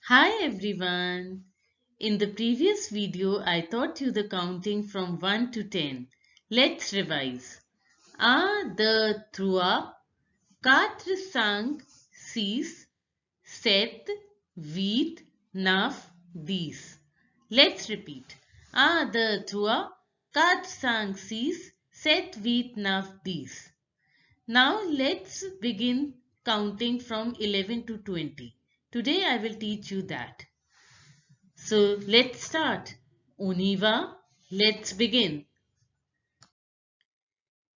Hi everyone! In the previous video, I taught you the counting from 1 to 10. Let's revise. A, the, trois, quatre, cinq, six, sept, huit, neuf, dix. Let's repeat. A, the, trois, quatre, cinq, six, sept, huit, neuf, dix. Now let's begin counting from 11 to 20. Today I will teach you that. So let's start. Univa, let's begin.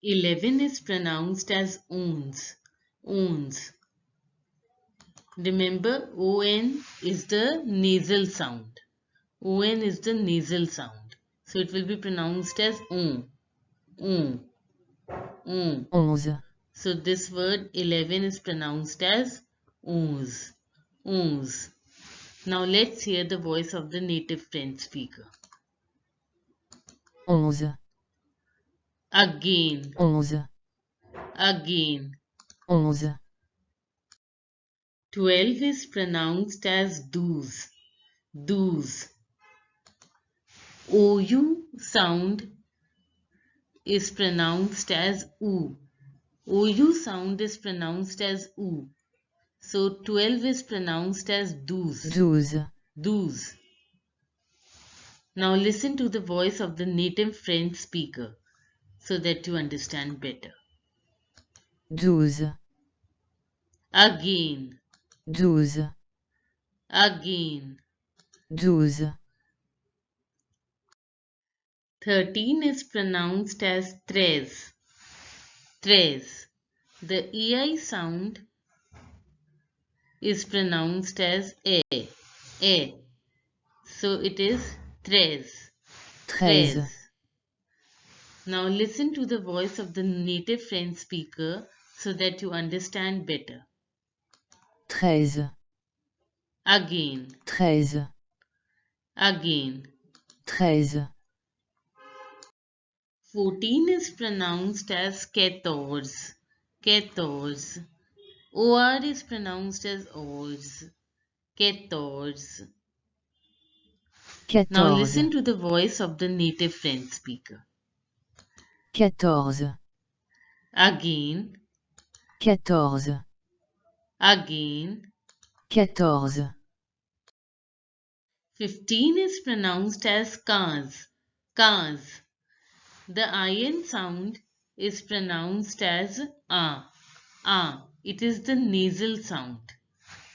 11 is pronounced as ons. Ons. Remember, on is the nasal sound. On is the nasal sound. So it will be pronounced as on. On. On. 11, So this word 11 is pronounced as ons. Ons. Now let's hear the voice of the native French speaker. 11, Again. 11, Again. 11, 12 is pronounced as douze. Douze. OU sound is pronounced as oo. OU sound is pronounced as oo. So 12 is pronounced as douze. 12, Douze. Now listen to the voice of the native French speaker so that you understand better. 12, Again. 12, Again. 12, 13 is pronounced as treize. Treize. The EI sound is pronounced as a. So it is treize. 13, Now listen to the voice of the native French speaker so that you understand better. 13, Again. 13, Again. 13, 14 is pronounced as quatorze. Quatorze. OR is pronounced as ors. Quatorze. Now 14, listen to the voice of the native French speaker. 14, Again. 14, Again. 14, 15 is pronounced as quinze. Quinze. The IN sound is pronounced as a. A. It is the nasal sound.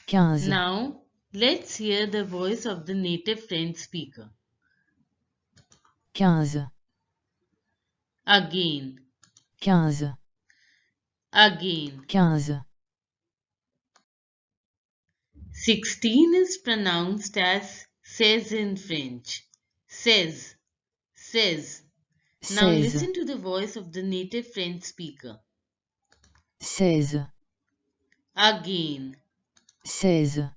15, Now let's hear the voice of the native French speaker. 15, Again. 15, Again. 15, 16 is pronounced as seize in French. Seize. Seize. Now 16, listen to the voice of the native French speaker. 16, Again. 16,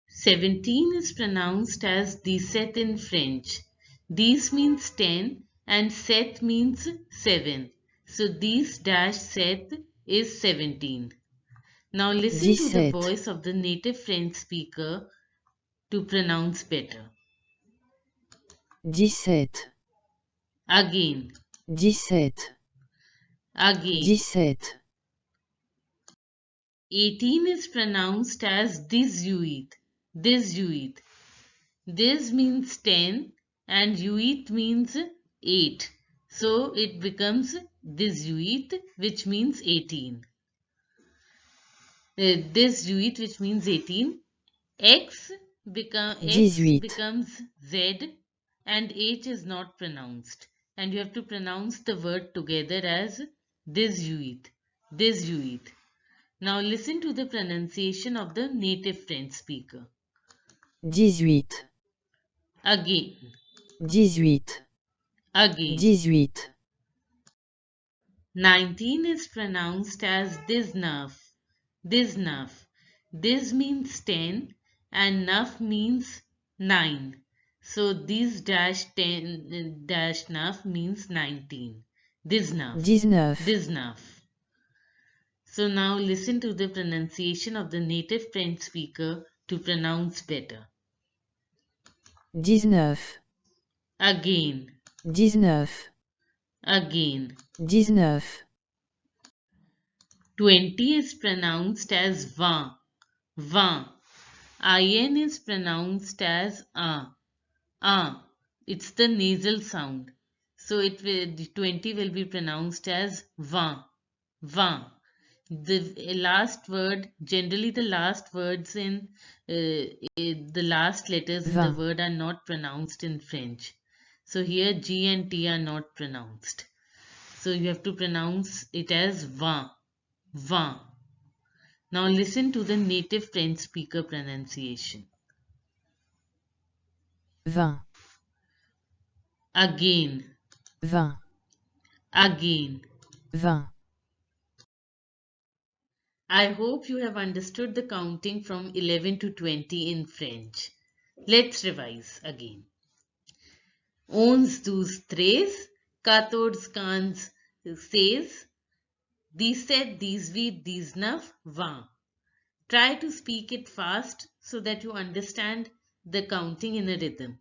17 is pronounced as 17 in French. These means 10 and sept means 7. So these dash sept is 17. Now listen to the 17, voice of the native French speaker to pronounce better. 17, Again. 17, Again. 17, 18 is pronounced as 18. 18. This means 10 and huit means 8. So it becomes 18 which means 18. This huit which means 18. X becomes Z and H is not pronounced. And you have to pronounce the word together as 18. 18. Now listen to the pronunciation of the native French speaker. 18, Again. 18, Again. 18, 19 is pronounced as 19. 19. This means 10 and naf means 9. So this dash 10 dash naf means 19. 19. 19, 19. So now listen to the pronunciation of the native French speaker to pronounce better. 19, Again, 19, again. 19, 20 is pronounced as va, va. In is pronounced as a. It's the nasal sound. So the 20 will be pronounced as va, va. The last word, generally the last words in the last letters in the 20, word are not pronounced in French. So here G and T are not pronounced. So you have to pronounce it as va, va. Now listen to the native French speaker pronunciation. 20, Again, 20, again. 20. I hope you have understood the counting from 11 to 20 in French. Let's revise again. 11, 12, 13, 14, 15, 16, 17, 18, 19, 20. Try to speak it fast so that you understand the counting in a rhythm.